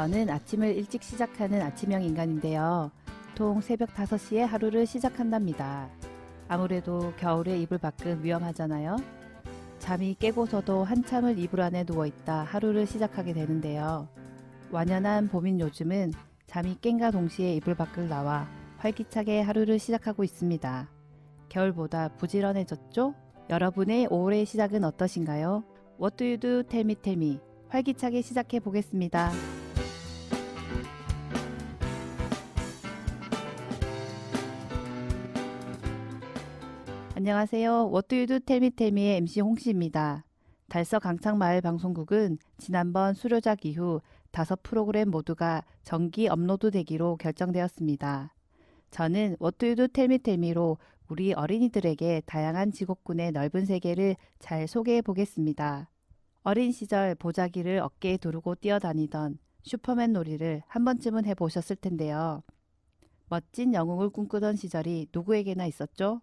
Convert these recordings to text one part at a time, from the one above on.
저는 아침을 일찍 시작하는 아침형 인간인데요. 보통 새벽 5시에 하루를 시작한답니다. 아무래도 겨울에 이불 밖은 위험하잖아요. 잠이 깨고서도 한참을 이불 안에 누워있다 하루를 시작하게 되는데요. 완연한 봄인 요즘은 잠이 깬과 동시에 이불 밖을 나와 활기차게 하루를 시작하고 있습니다. 겨울보다 부지런해졌죠? 여러분의 5월의 시작은 어떠신가요? What do you do? Tell me, tell me. 활기차게 시작해 보겠습니다. 안녕하세요. What do you do? Tell me, tell me의 MC 홍씨입니다. 달서 강창마을 방송국은 지난번 수료작 이후 5프로그램 모두가 정기 업로드되기로 결정되었습니다. 저는 What do you do? Tell me, tell me로 우리 어린이들에게 다양한 직업군의 넓은 세계를 잘 소개해 보겠습니다. 어린 시절 보자기를 어깨에 두르고 뛰어다니던 슈퍼맨 놀이를 한 번쯤은 해보셨을 텐데요. 멋진 영웅을 꿈꾸던 시절이 누구에게나 있었죠?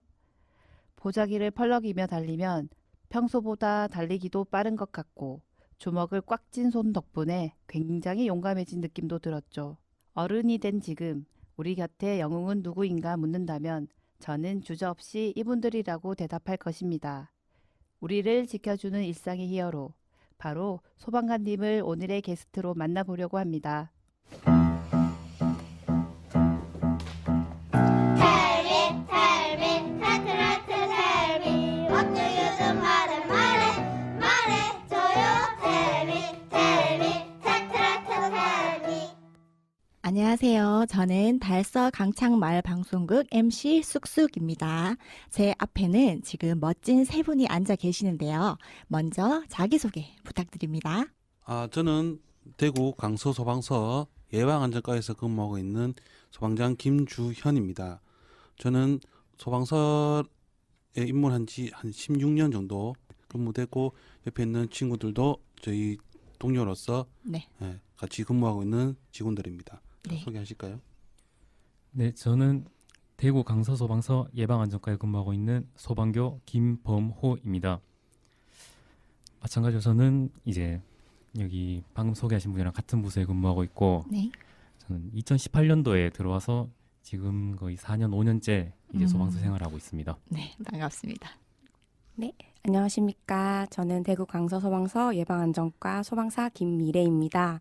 보자기를 펄럭이며 달리면 평소보다 달리기도 빠른 것 같고 주먹을 꽉 쥔 손 덕분에 굉장히 용감해진 느낌도 들었죠. 어른이 된 지금 우리 곁에 영웅은 누구인가 묻는다면 저는 주저없이 이분들이라고 대답할 것입니다. 우리를 지켜주는 일상의 히어로, 바로 소방관님을 오늘의 게스트로 만나보려고 합니다. 안녕하세요. 저는 달서 강창마을 방송국 MC 쑥쑥입니다. 제 앞에는 지금 멋진 세 분이 앉아 계시는데요. 먼저 자기소개 부탁드립니다. 저는 대구 강서소방서 예방안전과에서 근무하고 있는 소방장 김주현입니다. 저는 소방서에 입문한 지 한 16년 정도 근무되고 옆에 있는 친구들도 저희 동료로서 네. 같이 근무하고 있는 직원들입니다. 네. 소개하실까요? 네, 저는 대구 강서소방서 예방안전과에 근무하고 있는 소방교 김범호입니다. 마찬가지로 저는 이제 여기 방금 소개하신 분이랑 같은 부서에 근무하고 있고, 네. 저는 2018년도에 들어와서 지금 거의 4년, 5년째 이제 소방서 생활하고 있습니다. 네, 반갑습니다. 네, 안녕하십니까. 저는 대구 강서소방서 예방안전과 소방사 김미래입니다.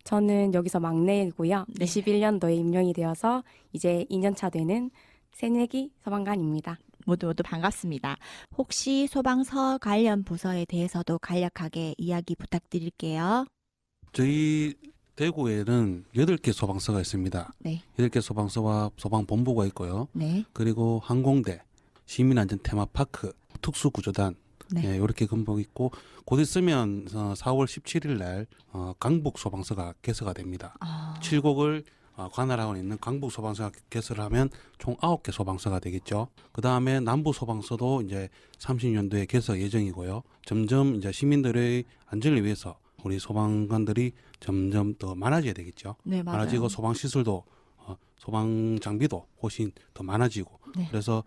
저는 여기서 막내이고요. 네. 21년도에 임용이 되어서 이제 2년차 되는 새내기 소방관입니다. 모두 반갑습니다. 혹시 소방서 관련 부서에 대해서도 간략하게 이야기 부탁드릴게요. 저희 대구에는 8개 소방서가 있습니다. 네. 8개 소방서와 소방본부가 있고요. 네. 그리고 항공대, 시민안전 테마파크, 특수구조단, 네. 이렇게 근무하고 있고 곧 있으면 4월 17일 날 강북 소방서가 개서가 됩니다. 7곡을 관할하고 있는 강북 소방서가 개설을 하면 총 9개 소방서가 되겠죠. 그 다음에 남부 소방서도 이제 30년도에 개서 예정이고요. 점점 이제 시민들의 안전을 위해서 우리 소방관들이 점점 더 많아져야 되겠죠. 네, 맞아요. 많아지고 소방 시설도 소방 장비도 훨씬 더 많아지고 네. 그래서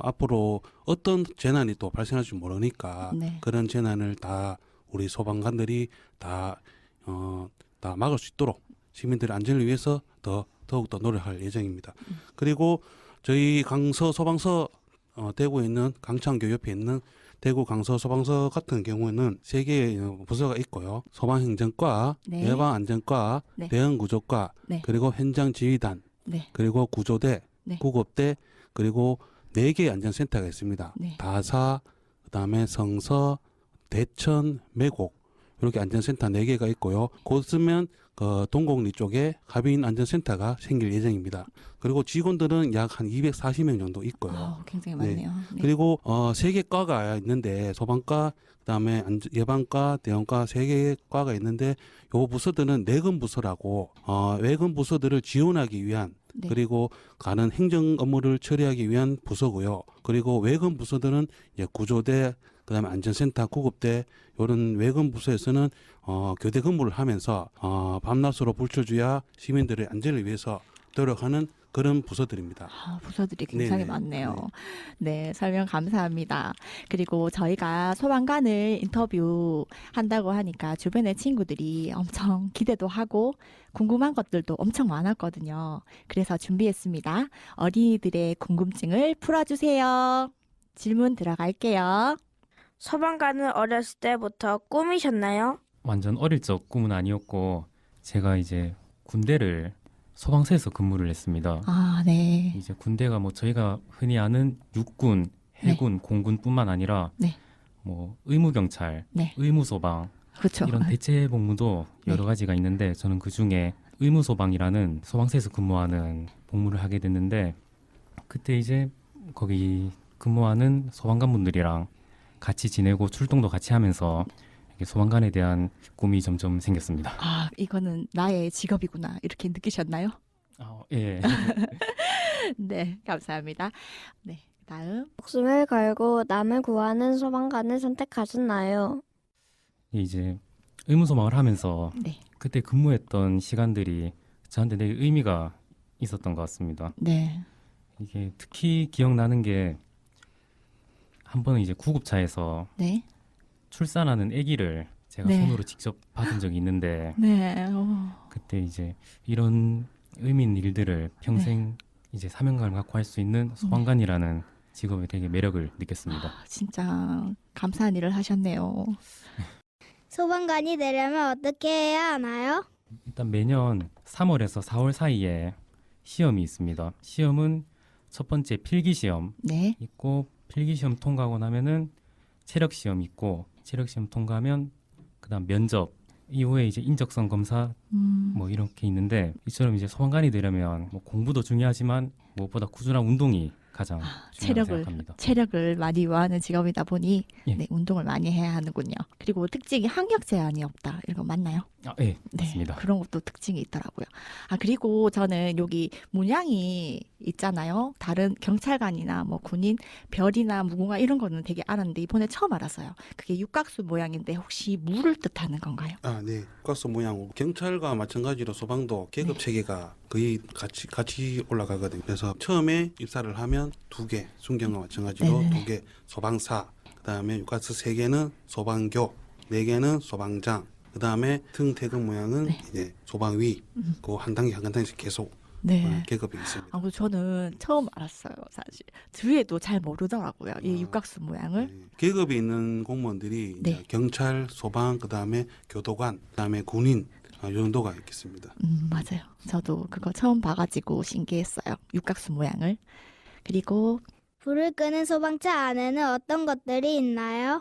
앞으로 어떤 재난이 또 발생할 줄 모르니까 네. 그런 재난을 다 우리 소방관들이 다 막을 수 있도록 시민들의 안전을 위해서 더욱더 노력할 예정입니다. 그리고 저희 강서 소방서 대구에 있는 강창교 옆에 있는 대구 강서 소방서 같은 경우에는 3개의 부서가 있고요. 소방행정과, 네. 예방안전과, 네. 대응구조과, 네. 그리고 현장지휘단, 네. 그리고 구조대, 네. 구급대, 그리고 4개의 안전센터가 있습니다. 네. 다사, 그다음에 성서, 대천, 매곡 이렇게 안전센터 4개가 있고요. 곧 있으면 동곡리 쪽에 하빈 안전센터가 생길 예정입니다. 그리고 직원들은 약 한 240명 정도 있고요. 굉장히 많네요. 네. 그리고 3개 과가 있는데 소방과, 그다음에 예방과, 대응과 3개의 과가 있는데 요 부서들은 내근 부서라고 외근 부서들을 지원하기 위한 네. 그리고 가는 행정 업무를 처리하기 위한 부서고요. 그리고 외근 부서들은 이제 구조대, 그다음에 안전센터, 구급대 이런 외근 부서에서는 교대 근무를 하면서 밤낮으로 불철주야 시민들의 안전을 위해서 노력하는 그런 부서들입니다. 부서들이 굉장히 네네. 많네요. 네, 설명 감사합니다. 그리고 저희가 소방관을 인터뷰 한다고 하니까 주변의 친구들이 엄청 기대도 하고 궁금한 것들도 엄청 많았거든요. 그래서 준비했습니다. 어린이들의 궁금증을 풀어주세요. 질문 들어갈게요. 소방관은 어렸을 때부터 꿈이셨나요? 완전 어릴 적 꿈은 아니었고 제가 이제 군대를 소방서에서 근무를 했습니다. 아, 네. 이제 군대가 뭐 저희가 흔히 아는 육군, 해군, 공군뿐만 아니라 네. 뭐 의무경찰, 네. 의무소방 그렇죠. 이런 대체 복무도 네. 여러 가지가 있는데 저는 그 중에 의무소방이라는 소방서에서 근무하는 복무를 하게 됐는데 그때 이제 거기 근무하는 소방관분들이랑 같이 지내고 출동도 같이 하면서 이렇게 소방관에 대한 꿈이 점점 생겼습니다. 아, 이거는 나의 직업이구나. 이렇게 느끼셨나요? 예. 네, 감사합니다. 네, 다음. 목숨을 걸고 남을 구하는 소방관을 선택하셨나요? 이제 의무소방을 하면서 네. 그때 근무했던 시간들이 저한테 되게 의미가 있었던 것 같습니다. 네. 이게 특히 기억나는 게 한 번은 이제 구급차에서 네. 출산하는 아기를 제가 네. 손으로 직접 받은 적이 있는데 네. 그때 이제 이런 의미 있는 일들을 평생 이제 사명감을 갖고 할 수 있는 소방관이라는 직업에 되게 매력을 느꼈습니다. 진짜 감사한 일을 하셨네요. 소방관이 되려면 어떻게 해야 하나요? 일단 매년 3월에서 4월 사이에 시험이 있습니다. 시험은 첫 번째 필기 시험 네. 있고 필기 시험 통과하고 나면은 체력 시험 있고 체력 시험 통과하면 그다음 면접 이후에 이제 인적성 검사 뭐 이렇게 있는데 이처럼 이제 소방관이 되려면 뭐 공부도 중요하지만 무엇보다 꾸준한 운동이 가장 중요하다고 생각합니다. 체력을 많이 요하는 직업이다 보니 예. 네, 운동을 많이 해야 하는군요. 그리고 특징이 학력 제한이 없다. 이거 맞나요? 예, 네, 맞습니다. 그런 것도 특징이 있더라고요. 아, 그리고 저는 여기 문양이 있잖아요. 다른 경찰관이나 뭐 군인, 별이나 무궁화 이런 거는 되게 알았는데 이번에 처음 알았어요. 그게 육각수 모양인데 혹시 물을 뜻하는 건가요? 네. 가스 모양 경찰과 마찬가지로 소방도 계급 네. 체계가 거의 같이 올라가거든요. 그래서 처음에 입사를 하면 2개, 순경과 마찬가지로 네네네. 2개 소방사, 그다음에 육가스 3개는 소방교, 4개는 소방장, 그다음에 등 태극 모양은 네. 이제 소방위, 그 한 단계 한 단계씩 계속 네. 계급이 있습니다. 아, 저는 처음 알았어요, 사실. 주위에도 잘 모르더라고요, 이 육각수 모양을. 네. 계급이 있는 공무원들이 이제 네. 경찰, 소방, 그다음에 교도관, 그다음에 군인 이 정도가 있겠습니다. 맞아요. 저도 그거 처음 봐가지고 신기했어요, 육각수 모양을. 그리고 불을 끄는 소방차 안에는 어떤 것들이 있나요?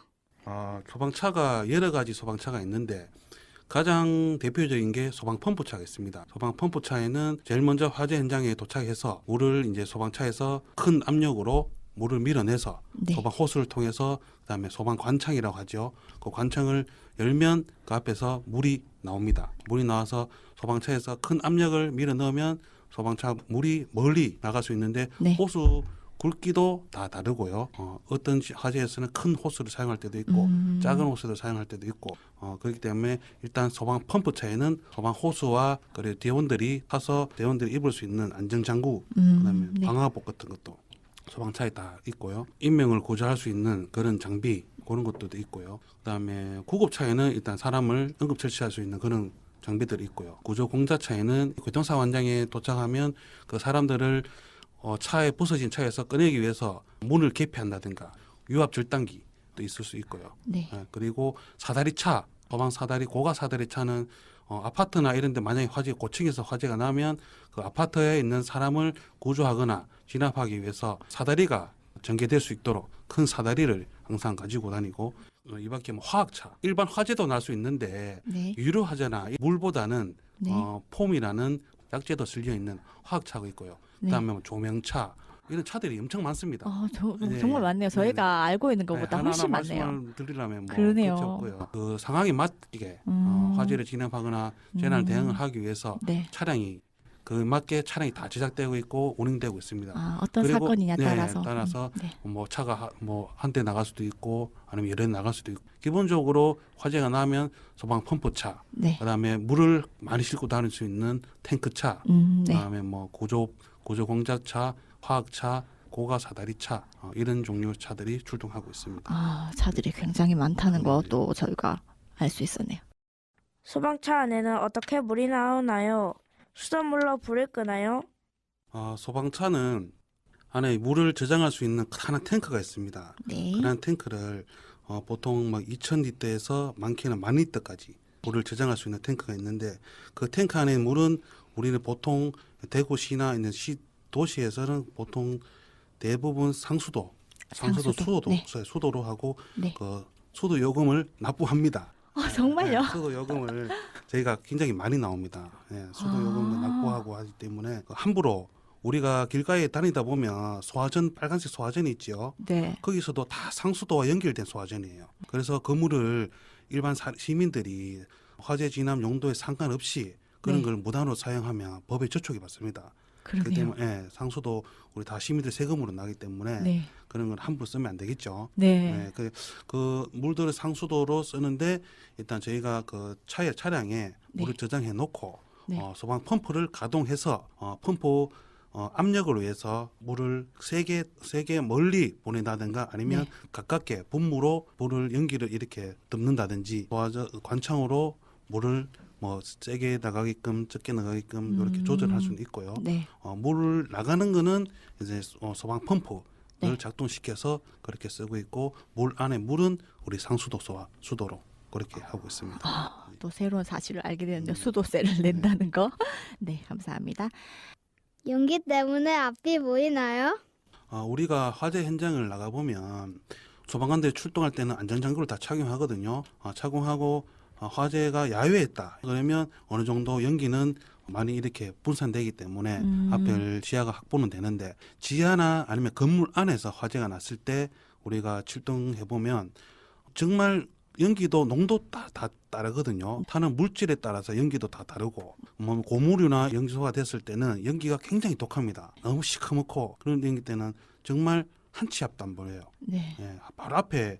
소방차가 여러 가지 소방차가 있는데 가장 대표적인 게 소방 펌프차가 있습니다. 소방 펌프차에는 제일 먼저 화재 현장에 도착해서 물을 이제 소방차에서 큰 압력으로 물을 밀어내서 네. 소방 호스를 통해서 그다음에 소방 관창이라고 하죠. 그 관창을 열면 그 앞에서 물이 나옵니다. 물이 나와서 소방차에서 큰 압력을 밀어 넣으면 소방차 물이 멀리 나갈 수 있는데 네. 호수 굵기도 다 다르고요. 어떤 화재에서는 큰 호스를 사용할 때도 있고 작은 호스를 사용할 때도 있고 그렇기 때문에 일단 소방 펌프차에는 소방 호스와 그리고 대원들이 타서 대원들이 입을 수 있는 안전장구 그다음에 네. 방화복 같은 것도 소방차에 다 있고요. 인명을 구조할 수 있는 그런 장비 그런 것들도 있고요. 그다음에 구급차에는 일단 사람을 응급 처치할 수 있는 그런 장비들이 있고요. 구조공자차에는 교통사고 현장에 도착하면 그 사람들을 차에 부서진 차에서 꺼내기 위해서 문을 개폐한다든가 유압 절단기도 있을 수 있고요. 네. 그리고 사다리차, 소방 사다리, 고가 사다리 차는 아파트나 이런 데 만약에 고층에서 화재가 나면 그 아파트에 있는 사람을 구조하거나 진압하기 위해서 사다리가 전개될 수 있도록 큰 사다리를 항상 가지고 다니고 이 밖에 뭐 화학차, 일반 화재도 날 수 있는데 네. 유료하잖아. 물보다는 네. 폼이라는 약재도 실려 있는 화학차가 있고요. 그다음에 뭐 조명차 이런 차들이 엄청 많습니다. 네. 정말 많네요. 저희가 알고 있는 것보다 하나하나 훨씬 많네요. 말씀을 드리려면 뭐 그러네요. 끝이 없고요. 그 상황에 맞게 화재를 진압하거나 재난 대응을 하기 위해서 네. 차량이 그 맞게 차량이 다 제작되고 있고 운행되고 있습니다. 어떤 그리고, 사건이냐 네, 따라서. 따라서 네. 뭐 차가 뭐 한 대 나갈 수도 있고 아니면 여러 대 나갈 수도 있고 기본적으로 화재가 나면 소방 펌프차, 네. 그다음에 물을 많이 싣고 다닐 수 있는 탱크차, 네. 그다음에 뭐 구조 공작차, 화학차, 고가 사다리차 이런 종류 차들이 출동하고 있습니다. 차들이 굉장히 많다는 네. 것도 저희가 알 수 있었네요. 소방차 안에는 어떻게 물이 나오나요? 수돗물로 불을 끄나요? 소방차는 안에 물을 저장할 수 있는 하나 탱크가 있습니다. 네. 그런 탱크를 보통 막 2,000리터에서 많게는 10,000리터까지 물을 저장할 수 있는 탱크가 있는데 그 탱크 안에 물은 우리는 보통 대구시나 있는 도시에서는 보통 대부분 상수도, 수도도, 네. 수도로 하고 네. 그 수도 요금을 납부합니다. 정말요? 네, 수도 요금을 저희가 굉장히 많이 나옵니다. 네, 수도 요금을 납부하고 하기 때문에 함부로 우리가 길가에 다니다 보면 소화전, 빨간색 소화전이 있죠. 네. 거기서도 다 상수도와 연결된 소화전이에요. 그래서 그 물을 일반 시민들이 화재 진압 용도에 상관없이 그런 네. 걸 무단으로 사용하면 법에 저촉이 받습니다. 그렇기 그러네요. 때문에 상수도 우리 다 시민들 세금으로 나기 때문에 네. 그런 걸 함부로 쓰면 안 되겠죠. 네. 그 물들을 상수도로 쓰는데 일단 저희가 그 차량에 네. 물을 저장해 놓고 네. 소방 펌프를 가동해서 펌프 압력을 위해서 물을 세게 멀리 보낸다든가 아니면 네. 가깝게 분무로 물을 연기를 이렇게 덮는다든지 관창으로 물을 뭐 세게 나가게끔 적게 나가게끔 이렇게 조절할 수는 있고요. 네. 물을 나가는 거는 이제 소방 펌프를 네. 작동시켜서 그렇게 쓰고 있고 물 안에 물은 우리 상수도소와 수도로 그렇게 하고 있습니다. 또 새로운 사실을 알게 되는데 수도세를 낸다는 거. 네, 감사합니다. 연기 때문에 앞이 보이나요? 우리가 화재 현장을 나가 보면 소방관들이 출동할 때는 안전장구를 다 착용하거든요. 착용하고 화재가 야외했다. 그러면 어느 정도 연기는 많이 이렇게 분산되기 때문에 앞에 시야가 확보는 되는데 지하나 아니면 건물 안에서 화재가 났을 때 우리가 출동해 보면 정말 연기도 농도 다 다르거든요. 타는 물질에 따라서 연기도 다 다르고 뭐 고무류나 연기소가 됐을 때는 연기가 굉장히 독합니다. 너무 시커멓고 그런 연기 때는 정말 한 치 앞도 안 보여요. 네. 예, 바로 앞에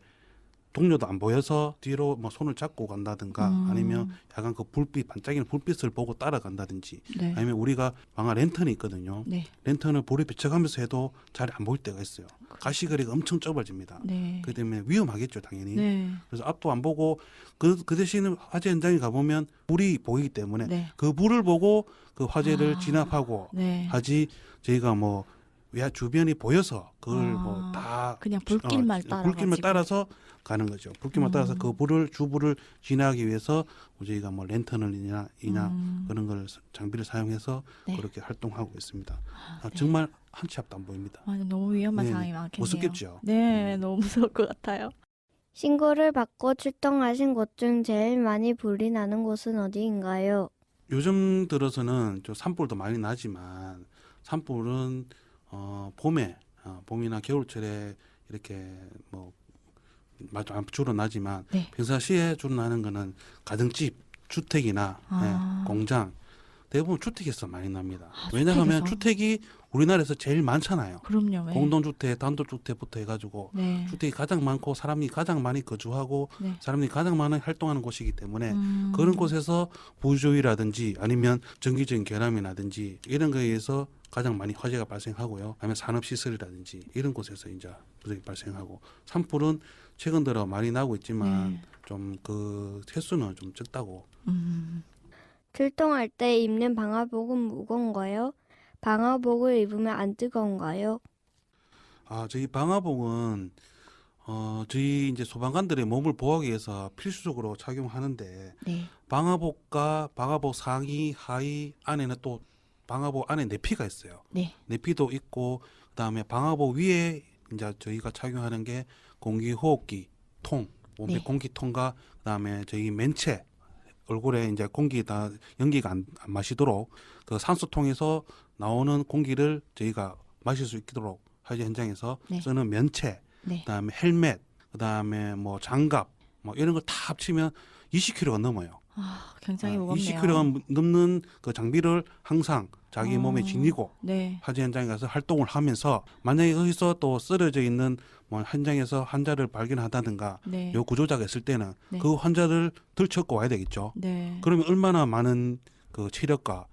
동료도 안 보여서 뒤로 뭐 손을 잡고 간다든가 아니면 약간 그 반짝이는 불빛을 보고 따라간다든지 네. 아니면 우리가 방아 랜턴이 있거든요. 네. 랜턴을 불에 비춰가면서 해도 잘 안 보일 때가 있어요. 가시거리가 엄청 좁아집니다. 네. 그렇기 때문에 위험하겠죠, 당연히. 네. 그래서 앞도 안 보고 그 대신 화재 현장에 가보면 불이 보이기 때문에 네. 그 불을 보고 그 화재를 진압하고 네. 하지 저희가 뭐 주변이 보여서 그걸 뭐 다 그냥 불길만 따라 불길만 따라서 가는 거죠. 불길만 따라서 그 주불을 진화하기 위해서 저희가 뭐 랜턴이나 그런 걸 장비를 사용해서 네. 그렇게 활동하고 있습니다. 네. 정말 한 치 앞도 안 보입니다. 너무 위험한 네, 상황이 많겠네요. 무섭겠죠. 네, 너무 무서울 것 같아요. 신고를 받고 출동하신 곳 중 제일 많이 불이 나는 곳은 어디인가요? 요즘 들어서는 좀 산불도 많이 나지만 산불은 봄이나 겨울철에 이렇게 뭐 주로 나지만 네. 평상시에 주로 나는 거는 가정집, 주택이나 공장 대부분 주택에서 많이 납니다. 왜냐하면 주택에서? 주택이 우리나라에서 제일 많잖아요. 그럼요. 네. 공동주택, 단독주택부터 해가지고 네. 주택이 가장 많고 사람이 가장 많이 거주하고 네. 사람들이 가장 많이 활동하는 곳이기 때문에 그런 곳에서 부주의라든지 아니면 정기적인 결함이라든지 이런 거에 의해서 가장 많이 화재가 발생하고요. 아니면 산업시설이라든지 이런 곳에서 이제 부작이 발생하고 산불은 최근 들어 많이 나고 있지만 네. 좀 그 횟수는 좀 적다고. 출동할 때 입는 방화복은 무거운가요? 방화복을 입으면 안 뜨거운가요? 저희 방화복은 저희 이제 소방관들의 몸을 보호하기 위해서 필수적으로 착용하는데 네. 방화복과 방화복 상의, 하의 안에는 또 방화복 안에 내피가 있어요. 네. 내피도 있고 그다음에 방화복 위에 이제 저희가 착용하는 게 공기호흡기 통, 몸에 네. 공기통과 그다음에 저희 맨체 얼굴에 이제 연기가 안 마시도록 그 산소통에서 나오는 공기를 저희가 마실 수 있도록 화재 현장에서 네. 쓰는 면체, 네. 그다음에 헬멧, 그다음에 뭐 장갑, 뭐 이런 걸 다 합치면 20kg가 넘어요. 굉장히 무겁네요. 20kg 넘는 그 장비를 항상 자기 몸에 지니고 네. 화재 현장에 가서 활동을 하면서 만약에 거기서 또 쓰러져 있는 뭐 현장에서 환자를 발견하다든가 네. 요 구조자가 있을 때는 네. 그 환자를 들쳐고 와야 되겠죠. 네. 그러면 얼마나 많은 그 체력과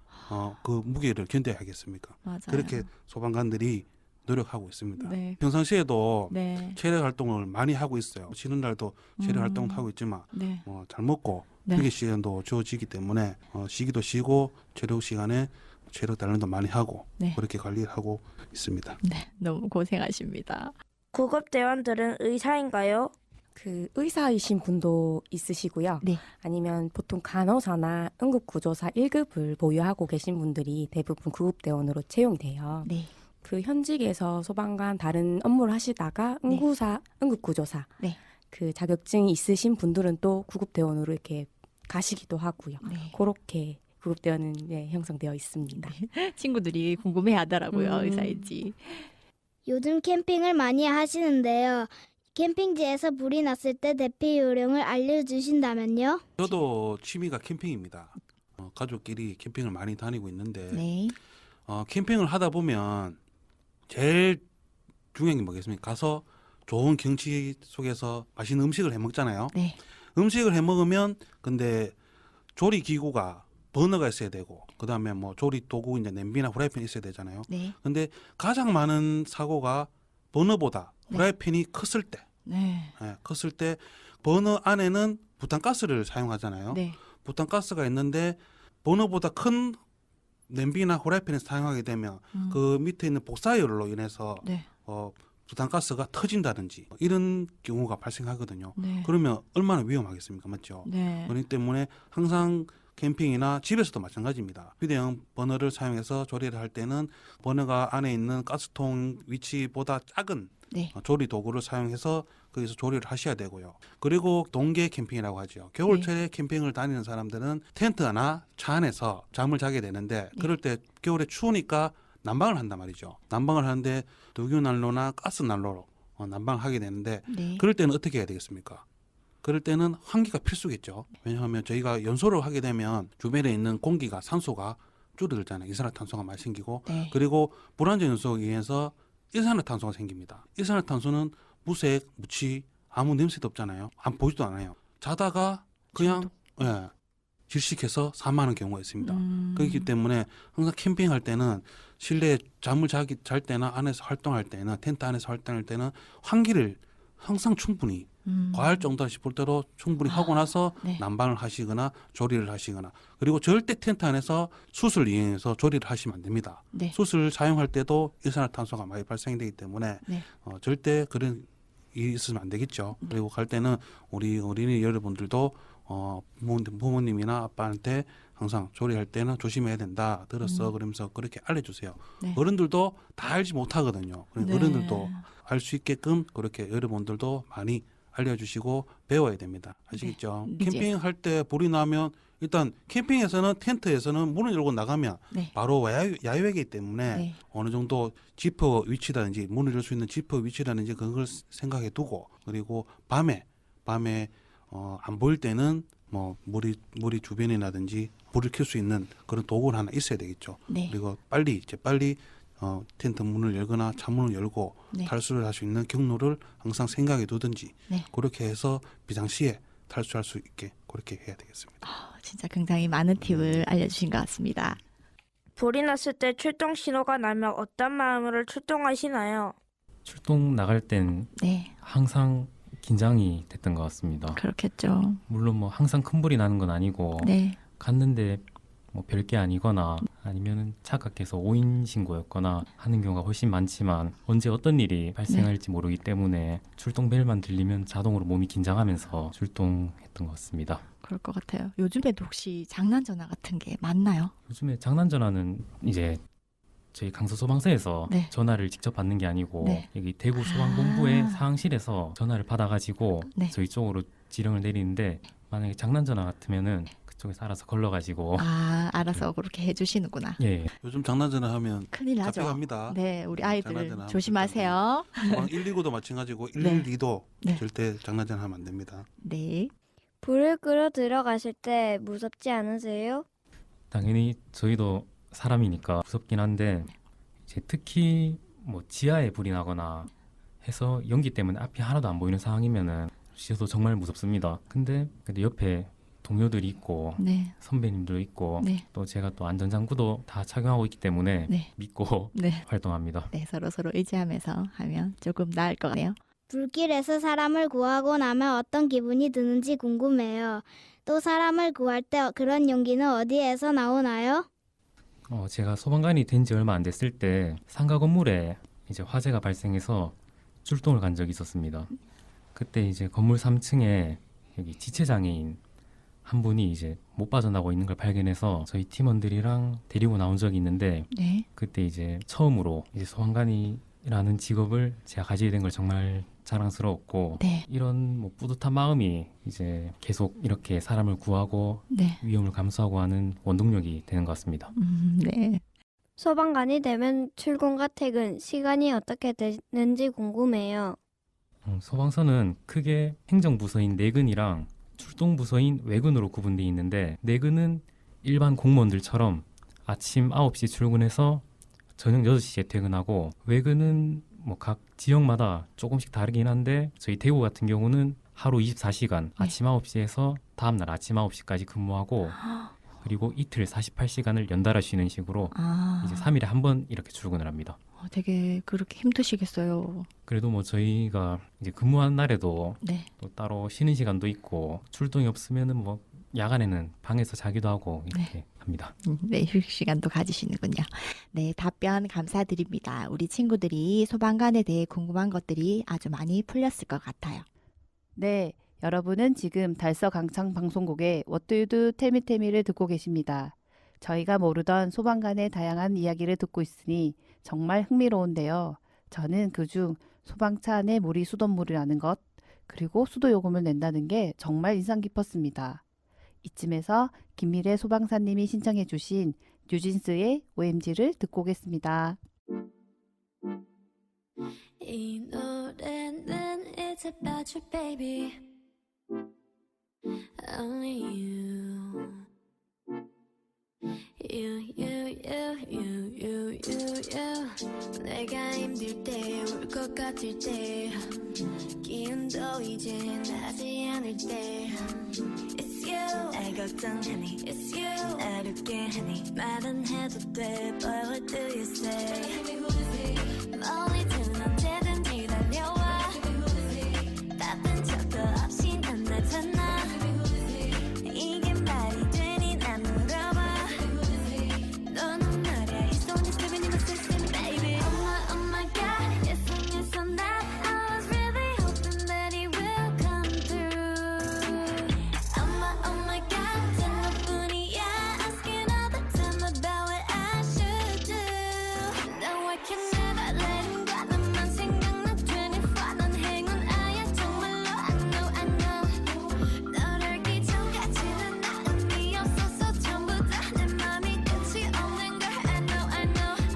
그 무게를 견뎌야 하겠습니까? 맞아요. 그렇게 소방관들이 노력하고 있습니다. 네. 평상시에도 네. 체력 활동을 많이 하고 있어요. 쉬는 날도 체력 활동을 하고 있지만 네. 잘 먹고 네. 휴게 시간도 주어지기 때문에 쉬기도 쉬고 체력 시간에 체력 단련도 많이 하고 네. 그렇게 관리를 하고 있습니다. 네. 너무 고생하십니다. 구급대원들은 의사인가요? 그 의사이신 분도 있으시고요. 네. 아니면 보통 간호사나 응급구조사 1급을 보유하고 계신 분들이 대부분 구급대원으로 채용이 돼요. 네. 그 현직에서 소방관 다른 업무를 하시다가 응급구조사 네. 그 자격증이 있으신 분들은 또 구급대원으로 이렇게 가시기도 하고요. 네. 그렇게 구급대원은 형성되어 있습니다. 친구들이 궁금해하더라고요. 음. 의사인지. 요즘 캠핑을 많이 하시는데요. 캠핑지에서 불이 났을 때 대피 요령을 알려주신다면요? 저도 취미가 캠핑입니다. 가족끼리 캠핑을 많이 다니고 있는데 네. 캠핑을 하다 보면 제일 중요한 게 뭐겠습니까? 가서 좋은 경치 속에서 맛있는 음식을 해 먹잖아요. 네. 음식을 해 먹으면 근데 조리 기구가 버너가 있어야 되고 그다음에 뭐 조리 도구 이제 냄비나 후라이팬이 있어야 되잖아요. 네. 근데 가장 많은 사고가 버너보다 네. 후라이팬이 컸을 때, 네. 컸을 때 버너 안에는 부탄가스를 사용하잖아요. 네. 부탄가스가 있는데 버너보다 큰 냄비나 후라이팬을 사용하게 되면 그 밑에 있는 복사열로 인해서 네. 부탄가스가 터진다든지 이런 경우가 발생하거든요. 네. 그러면 얼마나 위험하겠습니까, 맞죠? 네. 그렇기 때문에 항상 캠핑이나 집에서도 마찬가지입니다. 휴대용 버너를 사용해서 조리를 할 때는 버너가 안에 있는 가스통 위치보다 작은 네. 조리 도구를 사용해서 거기서 조리를 하셔야 되고요. 그리고 동계 캠핑이라고 하죠. 겨울철에 캠핑을 다니는 사람들은 텐트나 차 안에서 잠을 자게 되는데 그럴 때 겨울에 추우니까 난방을 한단 말이죠. 난방을 하는데 독유난로나 가스난로로 난방을 하게 되는데 네. 그럴 때는 어떻게 해야 되겠습니까? 그럴 때는 환기가 필수겠죠. 왜냐하면 저희가 연소를 하게 되면 주변에 있는 공기가 산소가 줄어들잖아요. 이산화탄소가 많이 생기고 네. 그리고 불안정 연소에 의해서 일산화탄소가 생깁니다. 일산화탄소는 무색, 무취, 아무 냄새도 없잖아요. 안 보이지도 않아요. 자다가 그냥 질식해서 사망하는 경우가 있습니다. 그렇기 때문에 항상 캠핑할 때는 실내 잠을 잘 때나 안에서 활동할 때는 텐트 안에서 활동할 때는 환기를 항상 충분히 과할 정도라 싶을 대로 충분히 하고 나서 네. 난방을 하시거나 조리를 하시거나 그리고 절대 텐트 안에서 숯을 이용해서 조리를 하시면 안 됩니다. 네. 숯을 사용할 때도 일산화탄소가 많이 발생되기 때문에 네. 절대 그런 일이 있으면 안 되겠죠. 그리고 갈 때는 우리 어린이 여러분들도 부모님이나 아빠한테 항상 조리할 때는 조심해야 된다. 들었어. 그러면서 그렇게 알려주세요. 네. 어른들도 다 알지 못하거든요. 그러니까 네. 어른들도 알 수 있게끔 그렇게 여러분들도 많이 알려주시고 배워야 됩니다. 아시겠죠? 네. 캠핑할 때 불이 나면 일단 캠핑에서는 텐트에서는 문을 열고 나가면 네. 바로 야외이기 때문에 네. 어느 정도 지퍼 위치라든지 문을 열 수 있는 지퍼 위치라든지 그걸 생각해 두고 그리고 밤에 안 보일 때는 뭐 물이 주변이라든지 불을 켤 수 있는 그런 도구가 하나 있어야 되겠죠. 네. 그리고 빨리 텐트 문을 열거나 창문을 열고 네. 탈수를 할 수 있는 경로를 항상 생각해 두든지 네. 그렇게 해서 비상시에 탈수할 수 있게 그렇게 해야 되겠습니다. 진짜 굉장히 많은 팁을 알려주신 것 같습니다. 불이 났을 때 출동 신호가 나면 어떤 마음으로 출동하시나요? 출동 나갈 땐 네. 항상 긴장이 됐던 것 같습니다. 그렇겠죠. 물론 뭐 항상 큰 불이 나는 건 아니고 네. 갔는데 뭐 별게 아니거나 아니면은 착각해서 오인 신고였거나 하는 경우가 훨씬 많지만 언제 어떤 일이 발생할지 모르기 때문에 출동 벨만 들리면 자동으로 몸이 긴장하면서 출동했던 것 같습니다. 그럴 것 같아요. 요즘에도 혹시 장난 전화 같은 게 많나요? 요즘에 장난 전화는 이제 저희 강서 소방서에서 네. 전화를 직접 받는 게 아니고 네. 여기 대구 소방본부의 상황실에서 전화를 받아가지고 네. 저희 쪽으로 지령을 내리는데 만약에 장난 전화 같으면은 그쪽에서 알아서 걸러가지고 알아서 그렇게 해주시는구나. 예. 요즘 장난전화 하면 큰일 나죠. 잡혀갑니다. 네, 우리 아이들 장난전화 조심하세요. 119도 마찬가지고 112도 네. 절대 장난전화 하면 안 됩니다. 네. 불을 끄러 들어가실 때 무섭지 않으세요? 당연히 저희도 사람이니까 무섭긴 한데 이제 특히 뭐 지하에 불이 나거나 해서 연기 때문에 앞이 하나도 안 보이는 상황이면은 저도 정말 무섭습니다. 근데 옆에 동료들이 있고 네. 선배님도 있고 네. 또 제가 또 안전장구도 다 착용하고 있기 때문에 네. 믿고 네. 활동합니다. 네, 서로 의지하면서 하면 조금 나을 것 같아요. 불길에서 사람을 구하고 나면 어떤 기분이 드는지 궁금해요. 또 사람을 구할 때 그런 용기는 어디에서 나오나요? 제가 소방관이 된 지 얼마 안 됐을 때 상가 건물에 이제 화재가 발생해서 출동을 간 적이 있었습니다. 그때 이제 건물 3층에 여기 지체장애인 한 분이 이제 못 빠져나오고 있는 걸 발견해서 저희 팀원들이랑 데리고 나온 적이 있는데 네. 그때 이제 처음으로 이제 소방관이라는 직업을 제가 가지게 된 걸 정말 자랑스러웠고 네. 이런 뭐 뿌듯한 마음이 이제 계속 이렇게 사람을 구하고 네. 위험을 감수하고 하는 원동력이 되는 것 같습니다. 네. 소방관이 되면 출근과 퇴근 시간이 어떻게 되는지 궁금해요. 소방서는 크게 행정부서인 내근이랑 출동부서인 외근으로 구분되어 있는데 내근은 일반 공무원들처럼 아침 9시 출근해서 저녁 6시에 퇴근하고 외근은 뭐 각 지역마다 조금씩 다르긴 한데 저희 대구 같은 경우는 하루 24시간 아침 9시에서 다음날 아침 9시까지 근무하고 그리고 이틀 48시간을 연달아 쉬는 식으로 이제 3일에 한 번 이렇게 출근을 합니다. 되게 그렇게 힘드시겠어요. 그래도 뭐 저희가 이제 근무한 날에도 네. 또 따로 쉬는 시간도 있고 출동이 없으면은 뭐 야간에는 방에서 자기도 하고 이렇게 합니다. 네, 휴식 시간도 가지시는군요. 네, 답변 감사드립니다. 우리 친구들이 소방관에 대해 궁금한 것들이 아주 많이 풀렸을 것 같아요. 네, 여러분은 지금 달서 강창 방송국의 What Do You Do Tell Me Tell Me를 듣고 계십니다. 저희가 모르던 소방관의 다양한 이야기를 듣고 있으니 정말 흥미로운데요. 저는 그중 소방차 안에 물이 수돗물이라는 것, 그리고 수도요금을 낸다는 게 정말 인상 깊었습니다. 이쯤에서 김미래 소방사님이 신청해 주신 뉴진스의 OMG를 듣고 오겠습니다. 이 노래는 It's about you baby Only you You 내가 힘들 때 울 것 같을 때 기운도 이제 나지 않을 때 It's you 날 걱정하니 It's you 어렵게 하니 말은 해도 돼 But what do you say 멀리 든 언제든지 달려와 바쁜 척도 없이 난 나타나 이게 말이 되니 난 물어봐 너는 말야 It's only living in my system baby Oh my god Yes and yes and that I was really hoping that it will come through Oh my god 단 너뿐이야 Asking all the time about what I should do No I can never let him go 너만 생각나 24 넌 행운 아야 정말로 I know 너를 기천까지는 나 의미 없어서 전부 다 내 맘이 끝이 없는 걸 I know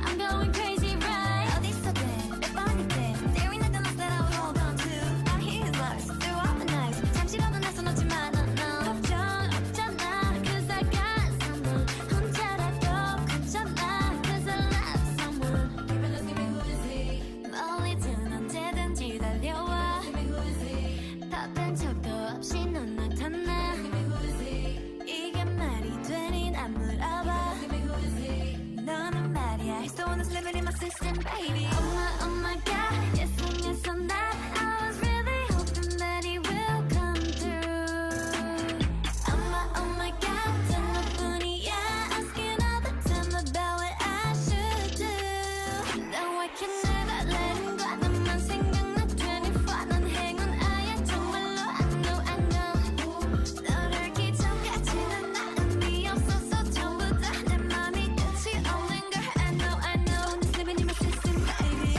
I'm going crazy right 어디서든 몇 번이든 There ain't nothing else that I would hold on to I hear his voice through all the nights 잠시라도 내 손 놓지마 no 걱정 없잖아 Cause I got someone 혼자라도 괜찮아 Cause I love someone Give me who is he 멀리든 언제든지 달려와 바쁜 척도 없이 넌 나타나 이게 말이 되니 난 물어봐 너는 말이야 He's the one that's living in my system baby Oh my god Yes and yes and that I was really hoping that he will come through Oh my god 단 너뿐이야 Asking all the time about what I should do No I can never let him go 너만 생각나 24 넌 행운 아야 정말로 I know 너를 기천까지는 나 의미 없어서 전부 다 내 맘이 끝이 없는 걸 I know Just living in my system baby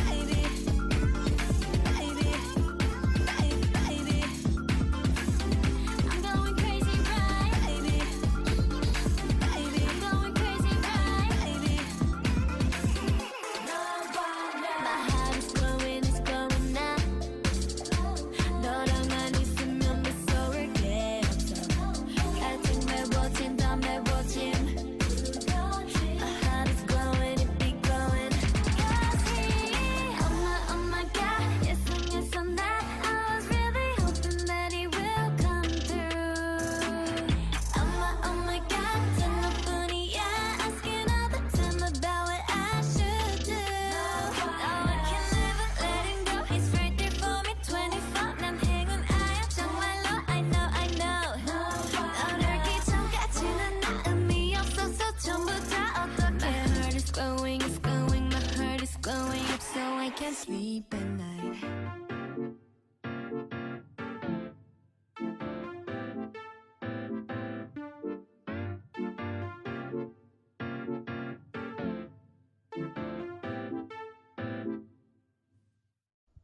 sleep at night.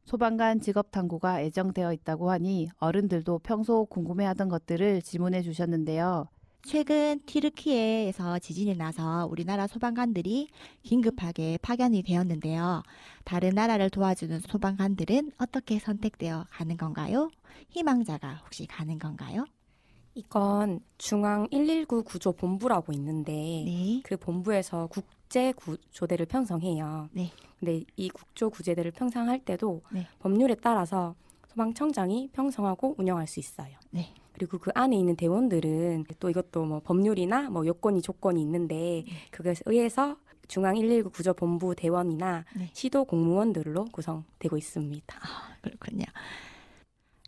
소방관 직업 탐구가 애정되어 있다고 하니 어른들도 평소 궁금해하던 것들을 질문해 주셨는데요. 최근 튀르키예에서 지진이 나서 우리나라 소방관들이 긴급하게 파견이 되었는데요. 다른 나라를 도와주는 소방관들은 어떻게 선택되어 가는 건가요? 희망자가 혹시 가는 건가요? 이건 중앙 119 구조본부라고 있는데 네. 그 본부에서 국제 구조대를 편성해요. 네. 근데 이 국조 구조대를 편성할 때도 네. 법률에 따라서 소방청장이 편성하고 운영할 수 있어요. 네. 그리고 그 안에 있는 대원들은 또 이것도 뭐 법률이나 뭐 요건이 조건이 있는데 그것에 의해서 중앙 119 구조본부 대원이나 네. 시도 공무원들로 구성되고 있습니다. 그렇군요.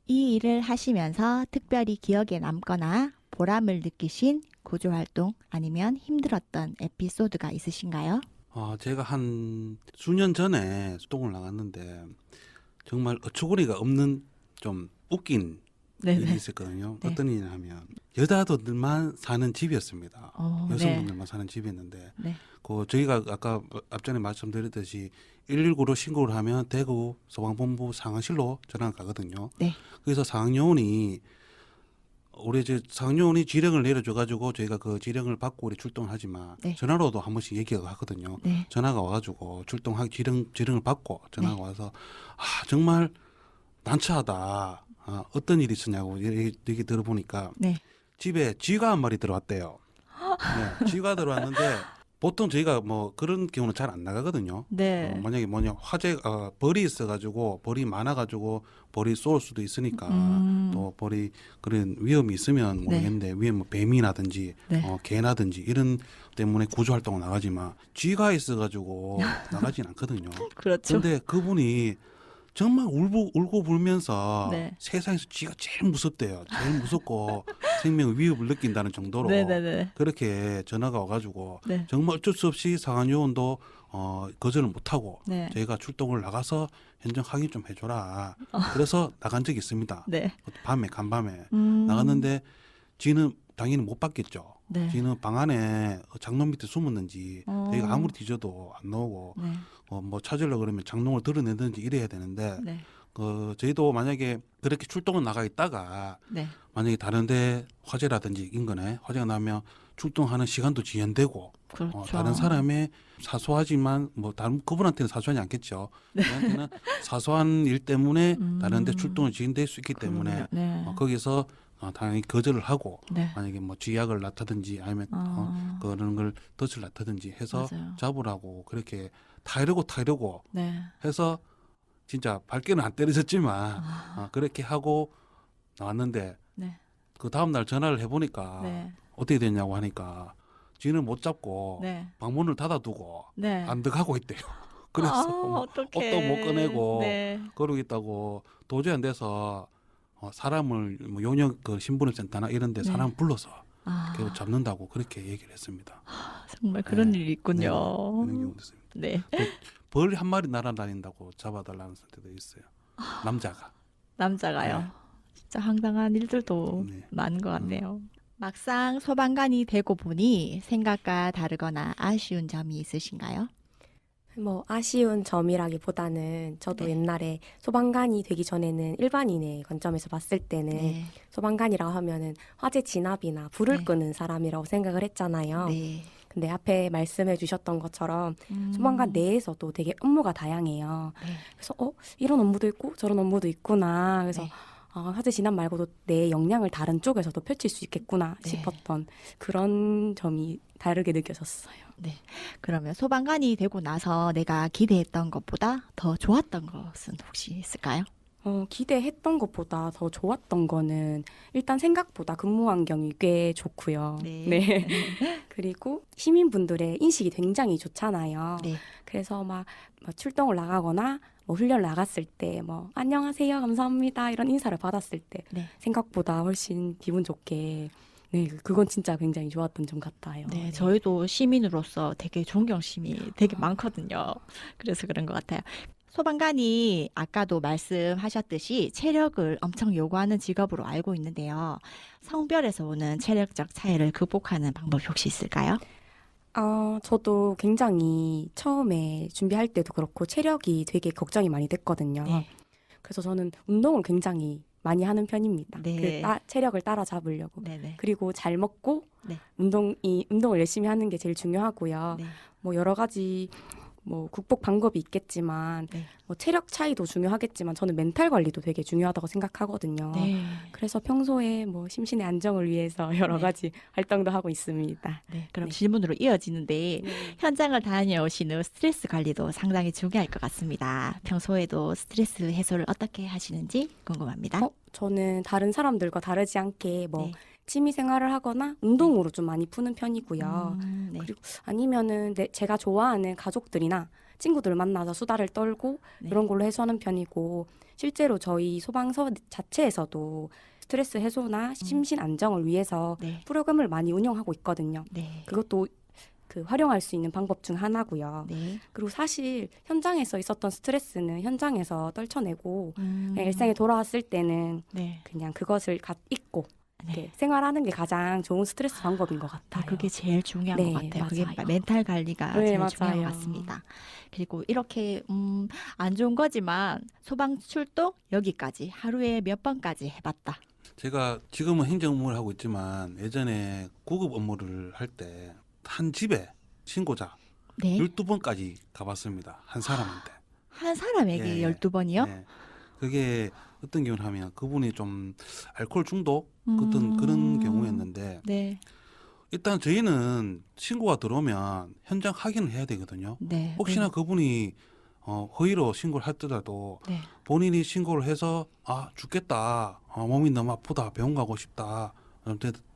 이 일을 하시면서 특별히 기억에 남거나 보람을 느끼신 구조활동 아니면 힘들었던 에피소드가 있으신가요? 제가 한 수년 전에 수동을 나갔는데 정말 어처구니가 없는 좀 웃긴 일이 있었거든요. 네. 어떤 일이냐면 여자들만 사는 집이었습니다. 네. 여성분들만 사는 집이었는데 네. 그 저희가 아까 앞전에 말씀드렸듯이 119로 신고를 하면 대구 소방본부 상황실로 전화가 가거든요. 네. 그래서 상황요원이 우리 이제 상황요원이 지령을 내려줘가지고 저희가 그 지령을 받고 우리 출동하지만 네. 전화로도 한 번씩 얘기가 하거든요. 네. 전화가 와가지고 출동하기 지령을 받고 전화가 네. 와서 정말 난처하다. 어떤 일이 있었냐고 얘기 들어보니까 네. 집에 쥐가 한 마리 들어왔대요. 네, 쥐가 들어왔는데 보통 저희가 뭐 그런 경우는 잘 안 나가거든요. 네. 만약에 화재 벌이 있어가지고 벌이 많아가지고 벌이 쏠 수도 있으니까 또 벌이 그런 위험이 있으면 모르겠는데 위에 뭐 뱀이라든지 네. 개나든지 이런 때문에 구조 활동을 나가지만 쥐가 있어가지고 나가진 않거든요. 그렇죠. 근데 그분이 정말 울고 불면서 네. 세상에서 쥐가 제일 무섭대요. 제일 무섭고 생명의 위협을 느낀다는 정도로 네네네. 그렇게 전화가 와가지고 네. 정말 어쩔 수 없이 상황요원도 거절을 못하고 네. 저희가 출동을 나가서 현장 확인 좀 해줘라. 그래서 나간 적이 있습니다. 네. 간밤에 나갔는데 쥐는 당연히 못 받겠죠. 네. 쥐는 방 안에 장롱 밑에 숨었는지 저희가 아무리 뒤져도 안 나오고 네. 뭐 찾으려고 그러면 장롱을 드러내든지 이래야 되는데 네. 저희도 만약에 그렇게 출동을 나가 있다가 네. 만약에 다른데 화재라든지 인근에 화재가 나면 출동하는 시간도 지연되고 그렇죠. 다른 사람의 사소하지만 뭐 다른 그분한테는 사소하지 않겠죠. 저한테는 사소한 일 때문에 다른데 출동을 지연될 수 있기 때문에 네. 거기서 당연히 거절을 하고 네. 만약에 뭐 쥐약을 낳다든지 아니면 그런 걸 덫을 낳다든지 해서 맞아요. 잡으라고 그렇게 타이려고 네. 해서 진짜 밝게는 안 때려졌지만 그렇게 하고 나왔는데 네. 그 다음 날 전화를 해보니까 네. 어떻게 됐냐고 하니까 쥐를 못 잡고 네. 방문을 닫아두고 네. 안 들어가고 있대요. 그래서 뭐 어떡해. 옷도 못 꺼내고 네. 그러고 있다고 도저히 안 돼서 사람을 뭐 용역 그 신분센터나 이런 데 네. 사람 불러서 아, 결국 잡는다고 그렇게 얘기를 했습니다. 정말 그런 네. 일이 있군요. 그런 경우도 있습니다. 네. 벌 한 마리 날아다닌다고 잡아달라는 때도 있어요. 남자가. 남자가요. 네. 진짜 황당한 일들도 네. 많은 것 같네요. 막상 소방관이 되고 보니 생각과 다르거나 아쉬운 점이 있으신가요? 뭐 아쉬운 점이라기보다는 저도 네. 옛날에 소방관이 되기 전에는 일반인의 관점에서 봤을 때는 네. 소방관이라고 하면은 화재 진압이나 불을 네. 끄는 사람이라고 생각을 했잖아요. 네. 근데 앞에 말씀해 주셨던 것처럼 소방관 내에서도 되게 업무가 다양해요. 네. 그래서 이런 업무도 있고 저런 업무도 있구나. 그래서 네. 화재 진압 말고도 내 역량을 다른 쪽에서도 펼칠 수 있겠구나 네. 싶었던 그런 점이 다르게 느껴졌어요. 네. 그러면 소방관이 되고 나서 내가 기대했던 것보다 더 좋았던 것은 혹시 있을까요? 기대했던 것보다 더 좋았던 거는 일단 생각보다 근무 환경이 꽤 좋고요. 네. 그리고 시민분들의 인식이 굉장히 좋잖아요. 네. 그래서 막 출동을 나가거나 뭐 훈련 나갔을 때 뭐 안녕하세요, 감사합니다 이런 인사를 받았을 때 네. 생각보다 훨씬 기분 좋게 네, 그건 진짜 굉장히 좋았던 점 같아요. 네, 저희도 시민으로서 되게 존경심이 되게 많거든요. 그래서 그런 것 같아요. 소방관이 아까도 말씀하셨듯이 체력을 엄청 요구하는 직업으로 알고 있는데요. 성별에서 오는 체력적 차이를 극복하는 방법이 혹시 있을까요? 저도 굉장히 처음에 준비할 때도 그렇고 체력이 되게 걱정이 많이 됐거든요. 네. 그래서 저는 운동을 굉장히 많이 하는 편입니다. 네. 체력을 따라잡으려고. 네네. 그리고 잘 먹고 네. 운동을 열심히 하는 게 제일 중요하고요. 네. 뭐 여러 가지 뭐 극복 방법이 있겠지만 네. 뭐 체력 차이도 중요하겠지만 저는 멘탈 관리도 되게 중요하다고 생각하거든요. 네. 그래서 평소에 뭐 심신의 안정을 위해서 여러 네. 가지 활동도 하고 있습니다. 네. 그럼 네. 질문으로 이어지는데 네. 현장을 다녀오신 후 스트레스 관리도 상당히 중요할 것 같습니다. 평소에도 스트레스 해소를 어떻게 하시는지 궁금합니다. 저는 다른 사람들과 다르지 않게 뭐 네. 취미 생활을 하거나 운동으로 좀 많이 푸는 편이고요. 네. 그리고 아니면은 제가 좋아하는 가족들이나 친구들을 만나서 수다를 떨고 네. 그런 걸로 해소하는 편이고 실제로 저희 소방서 자체에서도 스트레스 해소나 심신 안정을 위해서 네. 프로그램을 많이 운영하고 있거든요. 네. 그것도 활용할 수 있는 방법 중 하나고요. 네. 그리고 사실 현장에서 있었던 스트레스는 현장에서 떨쳐내고 그냥 일상에 돌아왔을 때는 네. 그냥 그것을 잊고 네. 이렇게 생활하는 게 가장 좋은 스트레스 방법인 것 같아요. 그게 제일 중요한 네, 것 같아요. 그게 맞아요. 멘탈 관리가 네, 제일 맞아요. 중요한 것 같습니다. 그리고 이렇게 안 좋은 거지만 소방 출동 여기까지 하루에 몇 번까지 해봤다. 제가 지금은 행정 업무를 하고 있지만 예전에 구급 업무를 할 때 한 집에 신고자 네. 12번까지 가봤습니다. 한 사람한테. 한 사람에게 예, 12번이요? 예. 그게 어떤 경우를 하면 그분이 좀 알코올 중독 어떤 그런 경우였는데 네. 일단 저희는 신고가 들어오면 현장 확인을 해야 되거든요. 네. 혹시나 그분이 허위로 신고를 하더라도 네. 본인이 신고를 해서 죽겠다, 몸이 너무 아프다, 병원 가고 싶다,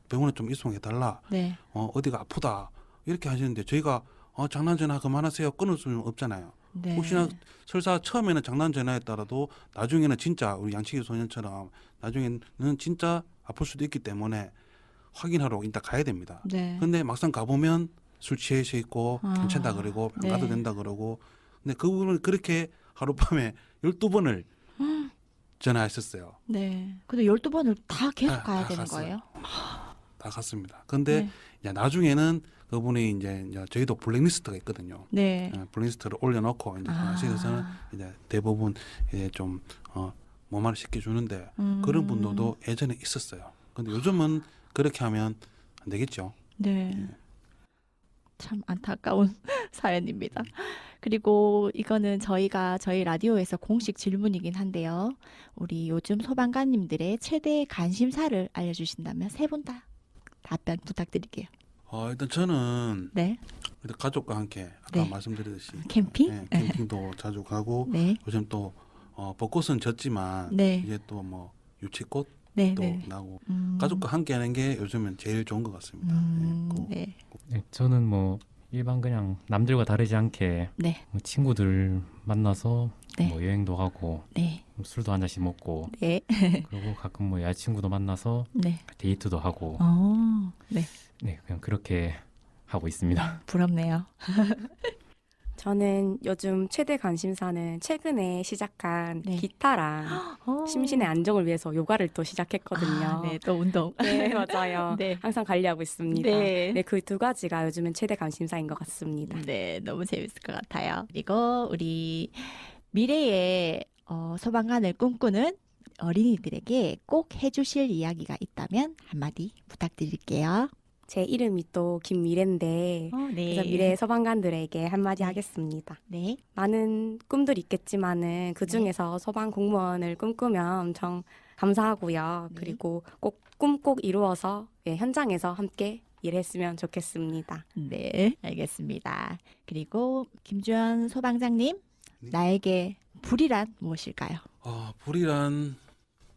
병원에 좀 이송해달라, 네. 어디가 아프다 이렇게 하시는데 저희가 장난 전화 그만하세요 끊을 수는 없잖아요. 네. 혹시나 설사 처음에는 장난 전화였더라도 나중에는 진짜 우리 양치기 소년처럼 나중에는 진짜 아플 수도 있기 때문에 확인하러 일단 가야 됩니다. 네. 근데 막상 가보면 술 취해서 있고 괜찮다 그러고 안 가도 네. 된다 그러고 근데 그분은 그렇게 하룻밤에 12번을 전화했었어요. 네. 근데 12번을 다 계속 가야 다 되는 갔어요. 거예요? 다 갔습니다. 근데 네. 이제 나중에는 그분이 이제 저희도 블랙리스트가 있거든요. 네. 블랙리스트를 올려놓고 이제 하시에서는 이제 대부분 이제 좀 몸을 시켜주는데 그런 분들도 예전에 있었어요. 근데 요즘은 그렇게 하면 안 되겠죠. 네. 참 안타까운 사연입니다. 그리고 이거는 저희가 저희 라디오에서 공식 질문이긴 한데요. 우리 요즘 소방관님들의 최대 관심사를 알려주신다면 세 분 다 답변 부탁드릴게요. 일단 저는 네. 일단 가족과 함께 아까 네. 말씀드렸듯이 캠핑? 캠핑도 자주 가고 네. 요즘 또 벚꽃은 졌지만 네. 이제 또 뭐 유치꽃 네. 또 네. 나고 가족과 함께 하는 게 요즘은 제일 좋은 것 같습니다. 네. 네, 저는 뭐 일반 그냥 남들과 다르지 않게 네. 뭐 친구들 만나서 네. 뭐 여행도 하고 네. 술도 한 잔씩 먹고 네. 그리고 가끔 뭐 여자친구도 만나서 네. 데이트도 하고 네. 네, 그냥 그렇게 하고 있습니다. 부럽네요. 저는 요즘 최대 관심사는 최근에 시작한 네. 기타랑 심신의 안정을 위해서 요가를 또 시작했거든요. 네. 또 운동. 네, 맞아요. 네. 항상 관리하고 있습니다. 네. 네, 그 두 가지가 요즘은 최대 관심사인 것 같습니다. 네, 너무 재밌을 것 같아요. 그리고 우리 미래의 소방관을 꿈꾸는 어린이들에게 꼭 해주실 이야기가 있다면 한마디 부탁드릴게요. 제 이름이 또 김미래인데 네. 그래서 미래의 소방관들에게 한마디 네. 하겠습니다. 네. 많은 꿈들이 있겠지만은 그 중에서 소방 공무원을 꿈꾸면 엄청 감사하고요. 네. 그리고 꼭 꿈 꼭 이루어서 현장에서 함께 일했으면 좋겠습니다. 네, 알겠습니다. 그리고 김주현 소방장님, 네. 나에게 불이란 무엇일까요? 불이란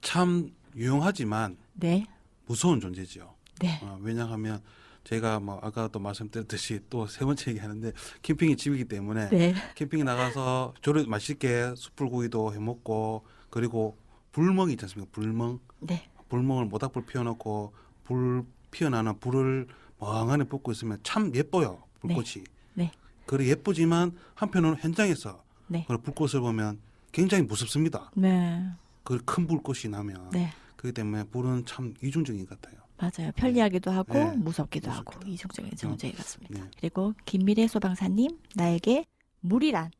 참 유용하지만 네. 무서운 존재지요. 네. 왜냐하면 제가 뭐 아까도 말씀드렸듯이 또 세 번째 얘기하는데 캠핑이 집이기 때문에 네. 캠핑에 나가서 조리 맛있게 숯불구이도 해먹고 그리고 불멍이 있지 않습니까? 불멍. 네. 불멍을 모닥불 피워놓고 불 피어나는 불을 멍하니 붓고 있으면 참 예뻐요. 불꽃이. 네. 그래 예쁘지만 한편으로는 현장에서 네. 그리고 불꽃을 보면 굉장히 무섭습니다. 네. 그 큰 불꽃이 나면 네. 그렇기 때문에 불은 참 이중적인 것 같아요. 맞아요. 편리하기도 하고 네. 무섭기도 하고 무섭기도 이중적인 존재인 것 같습니다. 네. 그리고 김미래 소방사님, 나에게 물이란?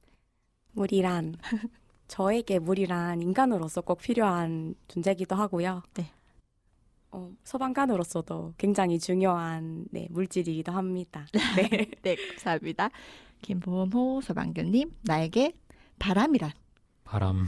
물이란 저에게 물이란 인간으로서 꼭 필요한 존재이기도 하고요. 네. 소방관으로서도 굉장히 중요한 물질이기도 합니다. 네. 네, 감사합니다. 김보호 소방교님, 나에게 바람이란? 바람.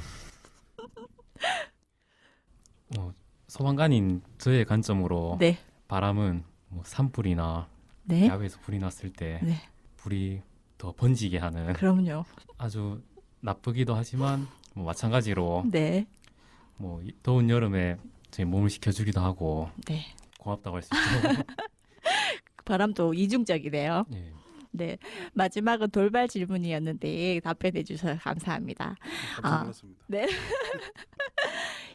소방관인 저의 관점으로 네. 바람은 뭐 산불이나 네. 야외에서 불이 났을 때 네. 불이 더 번지게 하는 그럼요. 아주 나쁘기도 하지만 뭐 마찬가지로 네. 뭐 더운 여름에 제 몸을 식혀주기도 하고 네. 고맙다고 할 수 있죠. 바람도 이중적이네요. 예. 네. 마지막은 돌발 질문이었는데 답변해 주셔서 감사합니다. 깜짝 놀랐습니다. 네.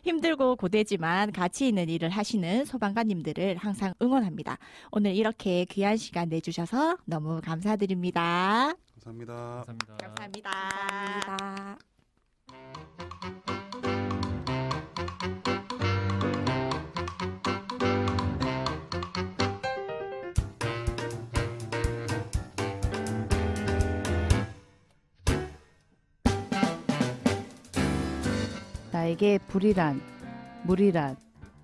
힘들고 고되지만 가치 있는 일을 하시는 소방관님들을 항상 응원합니다. 오늘 이렇게 귀한 시간 내주셔서 너무 감사드립니다. 감사합니다. 감사합니다. 감사합니다. 감사합니다. 나에게 불이란, 물이란,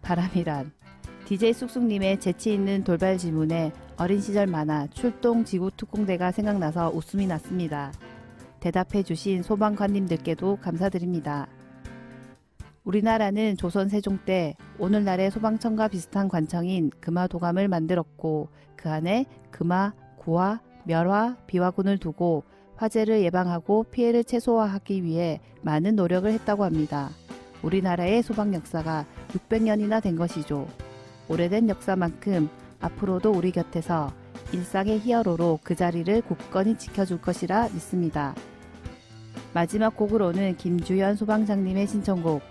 바람이란. DJ 쑥쑥님의 재치 있는 돌발 질문에 어린 시절 만화 출동 지구 특공대가 생각나서 웃음이 났습니다. 대답해 주신 소방관님들께도 감사드립니다. 우리나라는 조선 세종 때 오늘날의 소방청과 비슷한 관청인 금화도감을 만들었고 그 안에 금화, 구화, 멸화, 비화군을 두고 화재를 예방하고 피해를 최소화하기 위해 많은 노력을 했다고 합니다. 우리나라의 소방 역사가 600년이나 된 것이죠. 오래된 역사만큼 앞으로도 우리 곁에서 일상의 히어로로 그 자리를 굳건히 지켜줄 것이라 믿습니다. 마지막 곡으로는 김주현 소방장님의 신청곡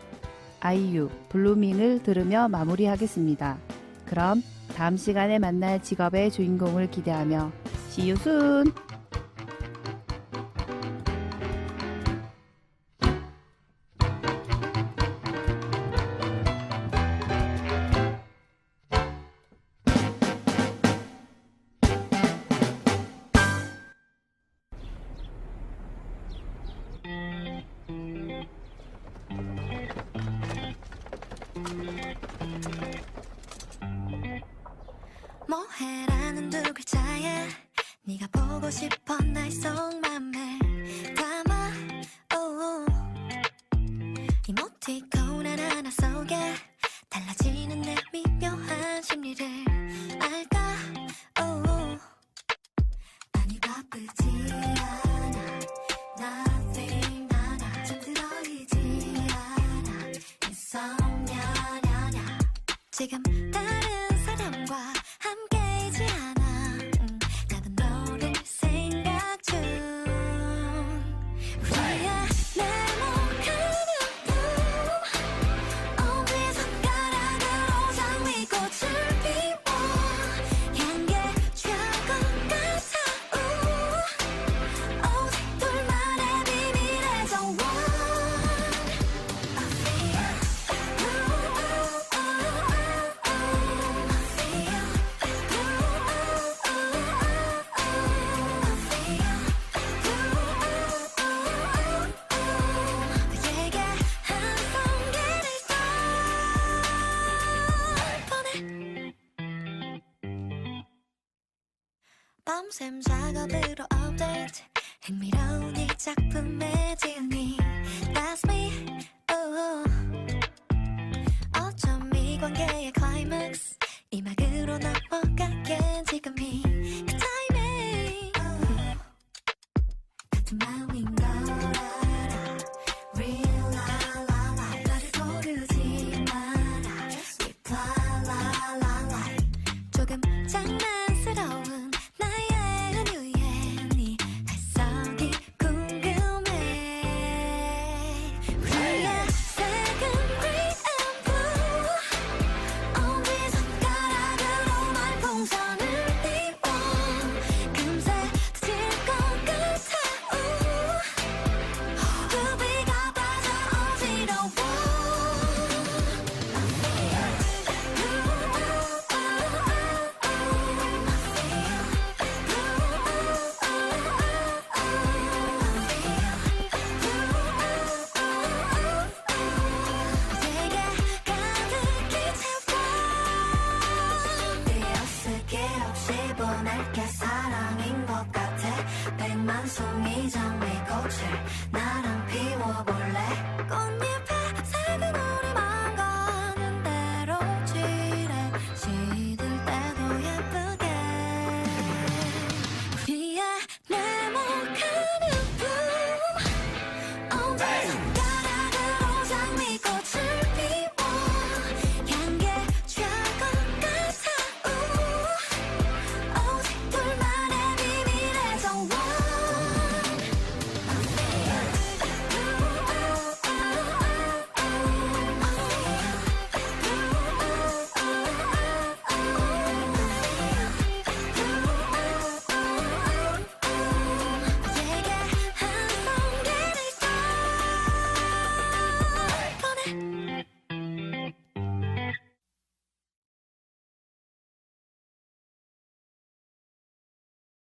아이유 블루밍을 들으며 마무리하겠습니다. 그럼 다음 시간에 만날 직업의 주인공을 기대하며 See you soon! 뭐해라는 두 글자에 네가 보고 싶어 날 속맘을 담아 이모티콘 하나하나 속에 달라지는 내 미묘한 심리를 알까 아니 바쁘지 않아 Nothing 나나 잠들어있지 않아 insomnia 지금 다른 사람과 함께이지 않아 나도 너를 생각 중 우리의 네모칸 눈 어디 손가락으로 장미꽃을 피워 향기에 취할 것 같아 오직 둘만의 비밀의 정원 너에게 한 송이를 더 보내 밤샘 작업으로 업데이트 흥미로운 이 작품의 지음이 That's me 어쩜 이 관계의 클라이맥스 이 막으로 넘어가게 지금이 그 타이밍 같은 마음인 걸 알아 Real la la la 나를 고르지 마라 Reply la la la 조금 장난스러운 나의 은유에 네 해석이 궁금해 우리의 second green and blue 어디 손가락으로 날 봉쇄 감정에 꽃을